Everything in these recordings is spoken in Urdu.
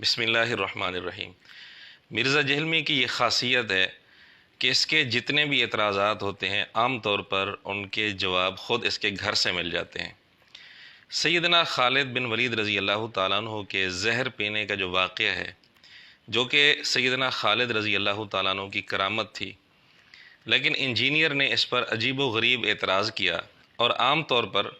بسم اللہ الرحمن الرحیم۔ مرزا جہلمی کی یہ خاصیت ہے کہ اس کے جتنے بھی اعتراضات ہوتے ہیں عام طور پر ان کے جواب خود اس کے گھر سے مل جاتے ہیں۔ سیدنا خالد بن ولید رضی اللہ تعالیٰ عنہ کے زہر پینے کا جو واقعہ ہے، جو کہ سیدنا خالد رضی اللہ تعالیٰ عنہ کی کرامت تھی، لیکن انجینئر نے اس پر عجیب و غریب اعتراض کیا، اور عام طور پر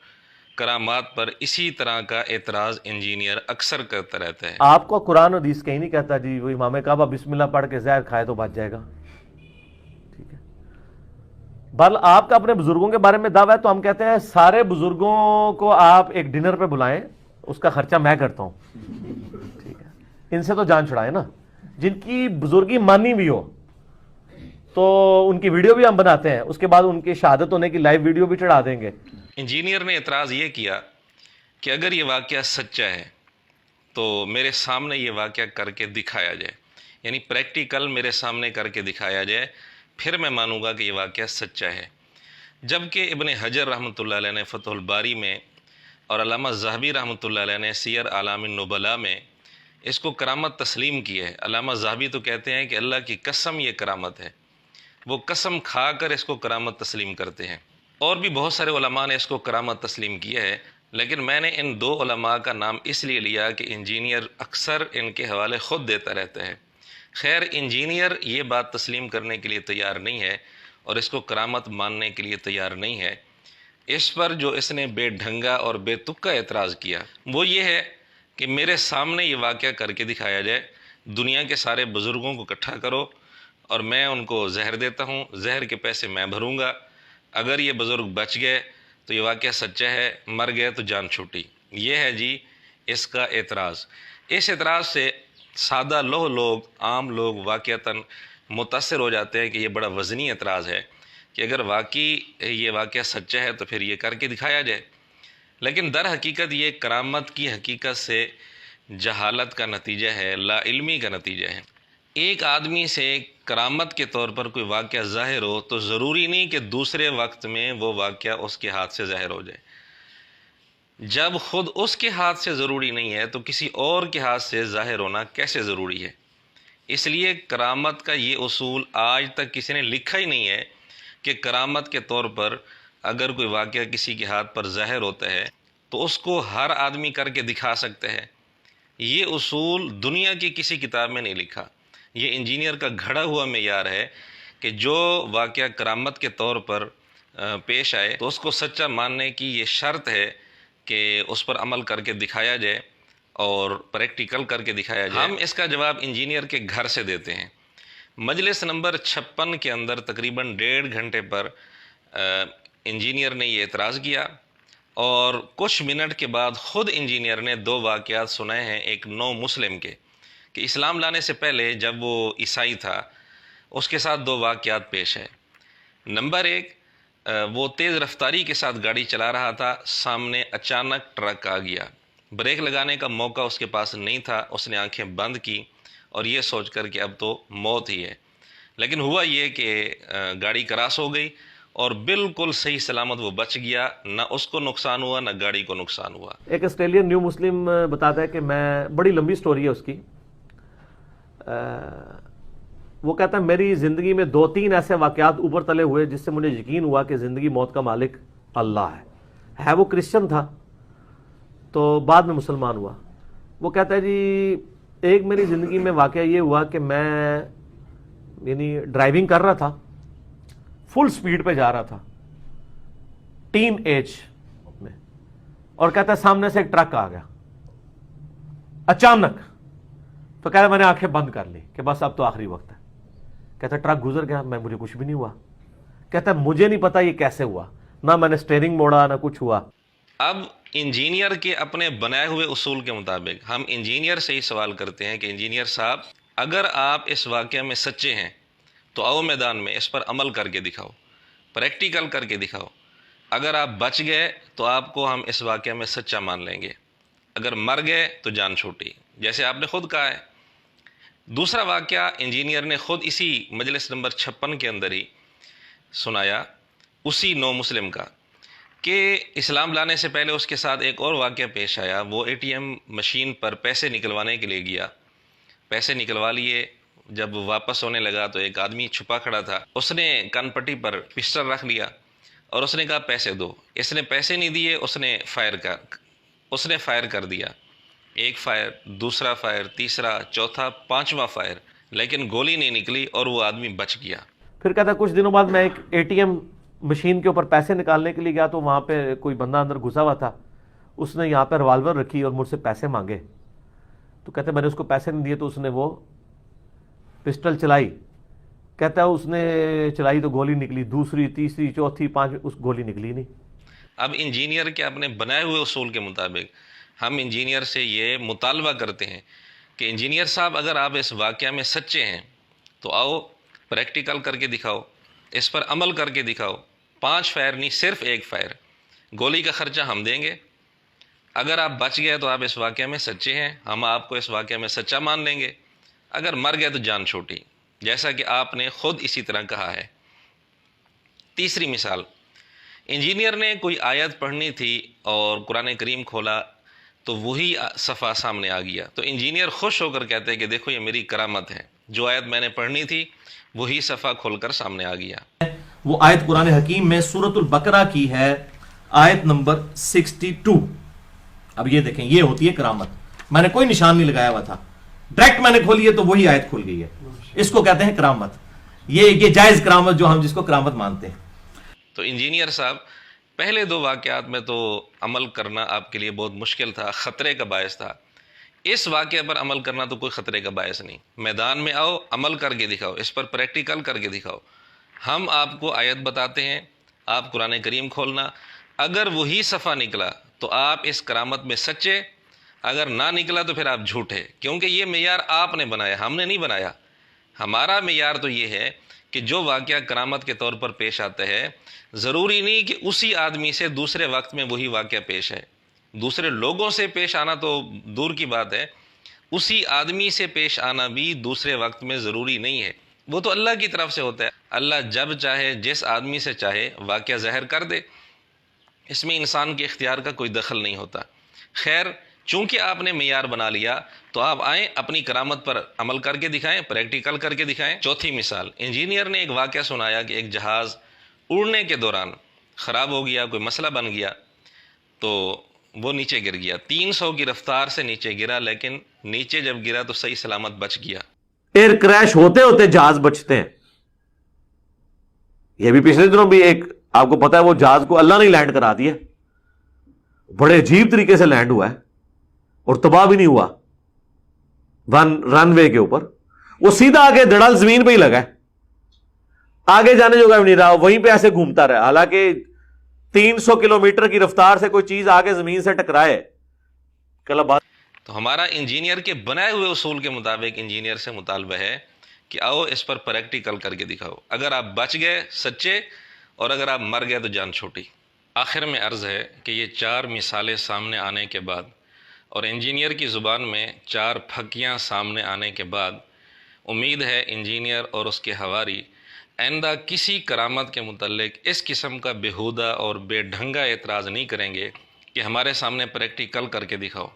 کرامات پر اسی طرح کا اعتراض انجینئر اکثر کرتا رہتا ہے۔ آپ کو قرآن و حدیث کہیں نہیں کہتا جی وہ امام کعبہ بسم اللہ پڑھ کے زہر کھائے تو بچ جائے گا، ٹھیک ہے؟ بل آپ کا اپنے بزرگوں کے بارے میں دعویٰ ہے تو ہم کہتے ہیں سارے بزرگوں کو آپ ایک ڈنر پہ بلائیں، اس کا خرچہ میں کرتا ہوں، ٹھیک ہے؟ ان سے تو جان چھڑائیں نا، جن کی بزرگی مانی بھی ہو تو ان کی ویڈیو بھی ہم بناتے ہیں، اس کے بعد ان کی شہادت ہونے کی لائیو ویڈیو بھی چڑھا دیں گے۔ انجینئر نے اعتراض یہ کیا کہ اگر یہ واقعہ سچا ہے تو میرے سامنے یہ واقعہ کر کے دکھایا جائے، یعنی پریکٹیکل میرے سامنے کر کے دکھایا جائے، پھر میں مانوں گا کہ یہ واقعہ سچا ہے۔ جبکہ ابن حجر رحمۃ اللہ علیہ نے فتح الباری میں اور علامہ ذہبی رحمۃ اللہ علیہ نے سیر اعلام النبلاء میں اس کو کرامت تسلیم کی ہے۔ علامہ ذہبی تو کہتے ہیں کہ اللہ کی قسم یہ کرامت ہے، وہ قسم کھا کر اس کو کرامت تسلیم کرتے ہیں، اور بھی بہت سارے علماء نے اس کو کرامت تسلیم کیا ہے، لیکن میں نے ان دو علماء کا نام اس لیے لیا کہ انجینئر اکثر ان کے حوالے خود دیتا رہتا ہے۔ خیر، انجینئر یہ بات تسلیم کرنے کے لیے تیار نہیں ہے اور اس کو کرامت ماننے کے لیے تیار نہیں ہے۔ اس پر جو اس نے بے ڈھنگا اور بے تکا اعتراض کیا وہ یہ ہے کہ میرے سامنے یہ واقعہ کر کے دکھایا جائے، دنیا کے سارے بزرگوں کو اکٹھا کرو اور میں ان کو زہر دیتا ہوں، زہر کے پیسے میں بھروں گا، اگر یہ بزرگ بچ گئے تو یہ واقعہ سچا ہے، مر گئے تو جان چھوٹی۔ یہ ہے جی اس کا اعتراض۔ اس اعتراض سے سادہ لوگ عام لوگ واقعتاً متاثر ہو جاتے ہیں کہ یہ بڑا وزنی اعتراض ہے کہ اگر واقعی یہ واقعہ سچا ہے تو پھر یہ کر کے دکھایا جائے، لیکن در حقیقت یہ کرامت کی حقیقت سے جہالت کا نتیجہ ہے، لا علمی کا نتیجہ ہے۔ ایک آدمی سے کرامت کے طور پر کوئی واقعہ ظاہر ہو تو ضروری نہیں کہ دوسرے وقت میں وہ واقعہ اس کے ہاتھ سے ظاہر ہو جائے۔ جب خود اس کے ہاتھ سے ضروری نہیں ہے تو کسی اور کے ہاتھ سے ظاہر ہونا کیسے ضروری ہے؟ اس لیے کرامت کا یہ اصول آج تک کسی نے لکھا ہی نہیں ہے کہ کرامت کے طور پر اگر کوئی واقعہ کسی کے ہاتھ پر ظاہر ہوتا ہے تو اس کو ہر آدمی کر کے دکھا سکتا ہے۔ یہ اصول دنیا کی کسی کتاب میں نہیں لکھا، یہ انجینئر کا گھڑا ہوا معیار ہے کہ جو واقعہ کرامت کے طور پر پیش آئے تو اس کو سچا ماننے کی یہ شرط ہے کہ اس پر عمل کر کے دکھایا جائے اور پریکٹیکل کر کے دکھایا جائے۔ ہم اس کا جواب انجینئر کے گھر سے دیتے ہیں۔ مجلس نمبر 56 کے اندر تقریباً 1.5 گھنٹے پر انجینئر نے یہ اعتراض کیا، اور کچھ منٹ کے بعد خود انجینئر نے 2 واقعات سنائے ہیں ایک نو مسلم کے، کہ اسلام لانے سے پہلے جب وہ عیسائی تھا اس کے ساتھ 2 واقعات پیش ہے۔ نمبر 1، وہ تیز رفتاری کے ساتھ گاڑی چلا رہا تھا، سامنے اچانک ٹرک آ گیا، بریک لگانے کا موقع اس کے پاس نہیں تھا، اس نے آنکھیں بند کی اور یہ سوچ کر کہ اب تو موت ہی ہے، لیکن ہوا یہ کہ گاڑی کراس ہو گئی اور بالکل صحیح سلامت وہ بچ گیا، نہ اس کو نقصان ہوا نہ گاڑی کو نقصان ہوا۔ ایک آسٹریلین نیو مسلم بتاتا ہے کہ میں، بڑی لمبی سٹوری ہے اس کی، وہ کہتا ہے میری زندگی میں 2-3 ایسے واقعات اوپر تلے ہوئے جس سے مجھے یقین ہوا کہ زندگی موت کا مالک اللہ ہے۔ وہ کرسچن تھا تو بعد میں مسلمان ہوا۔ وہ کہتا ہے جی ایک میری زندگی میں واقعہ یہ ہوا کہ میں یعنی ڈرائیونگ کر رہا تھا، فل سپیڈ پہ جا رہا تھا ٹین ایج میں، اور کہتا ہے سامنے سے ایک ٹرک آ گیا اچانک، تو کہتا ہے میں نے آنکھیں بند کر لی کہ بس اب تو آخری وقت ہے۔ کہتا ہے ٹرک گزر گیا، مجھے کچھ بھی نہیں ہوا۔ کہتا ہے مجھے نہیں پتا یہ کیسے ہوا، نہ میں نے سٹیئرنگ موڑا نہ کچھ ہوا۔ اب انجینئر کے اپنے بنائے ہوئے اصول کے مطابق ہم انجینئر سے ہی سوال کرتے ہیں کہ انجینئر صاحب اگر آپ اس واقعہ میں سچے ہیں تو آؤ میدان میں اس پر عمل کر کے دکھاؤ، پریکٹیکل کر کے دکھاؤ۔ اگر آپ بچ گئے تو آپ کو ہم اس واقعہ میں سچا مان لیں گے، اگر مر گئے تو جان چھوٹی، جیسے آپ نے خود کہا ہے۔ دوسرا واقعہ انجینئر نے خود اسی مجلس نمبر 56 کے اندر ہی سنایا، اسی نو مسلم کا، کہ اسلام لانے سے پہلے اس کے ساتھ ایک اور واقعہ پیش آیا۔ وہ ATM مشین پر پیسے نکلوانے کے لیے گیا پیسے نکلوا لیے. جب واپس ہونے لگا تو ایک آدمی چھپا کھڑا تھا, اس نے کان پٹی پر پسٹل رکھ لیا اور اس نے کہا پیسے دو. اس نے پیسے نہیں دیے, اس نے فائر کر دیا. ایک فائر, دوسرا فائر, تیسرا, چوتھا, پانچواں فائر, لیکن گولی نہیں نکلی اور وہ آدمی بچ گیا. پھر کہتا ہے کچھ دنوں بعد میں ایک ATM مشین کے اوپر پیسے نکالنے کے لیے گیا تو وہاں پہ کوئی بندہ اندر گھسا ہوا تھا. اس نے یہاں پہ ریوالور رکھی اور مجھ سے پیسے مانگے. تو کہتے ہیں میں نے اس کو پیسے نہیں دیے تو اس نے وہ پسٹل چلائی. کہتا ہے اس نے چلائی تو گولی نکلی, دوسری, تیسری, چوتھی, پانچویں, اس گولی نکلی نہیں. اب انجینئر کے اپنے بنائے ہوئے اصول کے مطابق ہم انجینئر سے یہ مطالبہ کرتے ہیں کہ انجینئر صاحب اگر آپ اس واقعہ میں سچے ہیں تو آؤ پریکٹیکل کر کے دکھاؤ, اس پر عمل کر کے دکھاؤ. 5 فائر نہیں, صرف ایک فائر, گولی کا خرچہ ہم دیں گے. اگر آپ بچ گئے تو آپ اس واقعہ میں سچے ہیں, ہم آپ کو اس واقعہ میں سچا مان لیں گے. اگر مر گئے تو جان چھوٹی, جیسا کہ آپ نے خود اسی طرح کہا ہے. تیسری مثال, انجینئر نے کوئی آیت پڑھنی تھی اور قرآن کریم کھولا تو وہی صفحہ سامنے آ گیا. تو انجینئر خوش ہو کر کہتے ہیں کہ دیکھو یہ میری کرامت ہے, جو آیت میں نے پڑھنی تھی وہی صفحہ کھول کر سامنے آ گیا. وہ آیت قرآن حکیم میں سورۃ البقرہ کی ہے, آیت نمبر 62. اب یہ دیکھیں, یہ ہوتی ہے کرامت. میں نے کوئی نشان نہیں لگایا ہوا تھا, ڈائریکٹ میں نے کھولی ہے تو وہی آیت کھل گئی ہے. اس کو کہتے ہیں کرامت. یہ جائز کرامت جو ہم جس کو کرامت مانتے ہیں. تو انجینئر صاحب پہلے 2 واقعات میں تو عمل کرنا آپ کے لیے بہت مشکل تھا, خطرے کا باعث تھا. اس واقعے پر عمل کرنا تو کوئی خطرے کا باعث نہیں. میدان میں آؤ, عمل کر کے دکھاؤ, اس پر پریکٹیکل کر کے دکھاؤ. ہم آپ کو آیت بتاتے ہیں, آپ قرآن کریم کھولنا. اگر وہی صفحہ نکلا تو آپ اس کرامت میں سچے, اگر نہ نکلا تو پھر آپ جھوٹے, کیونکہ یہ معیار آپ نے بنایا, ہم نے نہیں بنایا. ہمارا معیار تو یہ ہے کہ جو واقعہ کرامت کے طور پر پیش آتا ہے, ضروری نہیں کہ اسی آدمی سے دوسرے وقت میں وہی واقعہ پیش ہے. دوسرے لوگوں سے پیش آنا تو دور کی بات ہے, اسی آدمی سے پیش آنا بھی دوسرے وقت میں ضروری نہیں ہے. وہ تو اللہ کی طرف سے ہوتا ہے. اللہ جب چاہے, جس آدمی سے چاہے واقعہ ظاہر کر دے. اس میں انسان کے اختیار کا کوئی دخل نہیں ہوتا. خیر, چونکہ آپ نے معیار بنا لیا تو آپ آئیں, اپنی کرامت پر عمل کر کے دکھائیں, پریکٹیکل کر کے دکھائیں. چوتھی مثال, انجینئر نے ایک واقعہ سنایا کہ ایک جہاز اڑنے کے دوران خراب ہو گیا, کوئی مسئلہ بن گیا تو وہ نیچے گر گیا. 300 کی رفتار سے نیچے گرا, لیکن نیچے جب گرا تو صحیح سلامت بچ گیا. ایئر کریش ہوتے ہوتے جہاز بچتے ہیں. یہ بھی پچھلے دنوں بھی ایک آپ کو پتا ہے وہ جہاز کو اللہ نے لینڈ کرا دیا, بڑے عجیب طریقے سے لینڈ ہوا ہے اور تباہ بھی نہیں ہوا. رن وے کے اوپر وہ سیدھا آگے دڑل زمین پہ ہی لگا ہے, آگے جانے جو نہیں رہا, وہیں پہ ایسے گھومتا رہا. حالانکہ 300 کلومیٹر کی رفتار سے کوئی چیز آگے زمین سے ٹکرائے. تو ہمارا انجینئر کے بنائے ہوئے اصول کے مطابق انجینئر سے مطالبہ ہے کہ آؤ اس پر پریکٹیکل کر کے دکھاؤ. اگر آپ بچ گئے سچے, اور اگر آپ مر گئے تو جان چھوٹی. آخر میں عرض ہے کہ یہ 4 مثالیں سامنے آنے کے بعد اور انجینئر کی زبان میں 4 پھکیاں سامنے آنے کے بعد امید ہے انجینئر اور اس کے حواری آئندہ کسی کرامت کے متعلق اس قسم کا بیہودہ اور بے ڈھنگا اعتراض نہیں کریں گے کہ ہمارے سامنے پریکٹیکل کر کے دکھاؤ.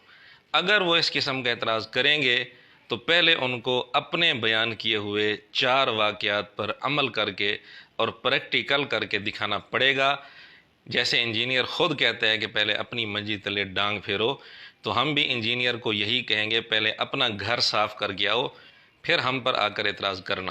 اگر وہ اس قسم کا اعتراض کریں گے تو پہلے ان کو اپنے بیان کیے ہوئے 4 واقعات پر عمل کر کے اور پریکٹیکل کر کے دکھانا پڑے گا. جیسے انجینئر خود کہتا ہے کہ پہلے اپنی منجی تلے ڈانگ پھیرو, تو ہم بھی انجینئر کو یہی کہیں گے, پہلے اپنا گھر صاف کر کے آؤ, پھر ہم پر آ کر اعتراض کرنا.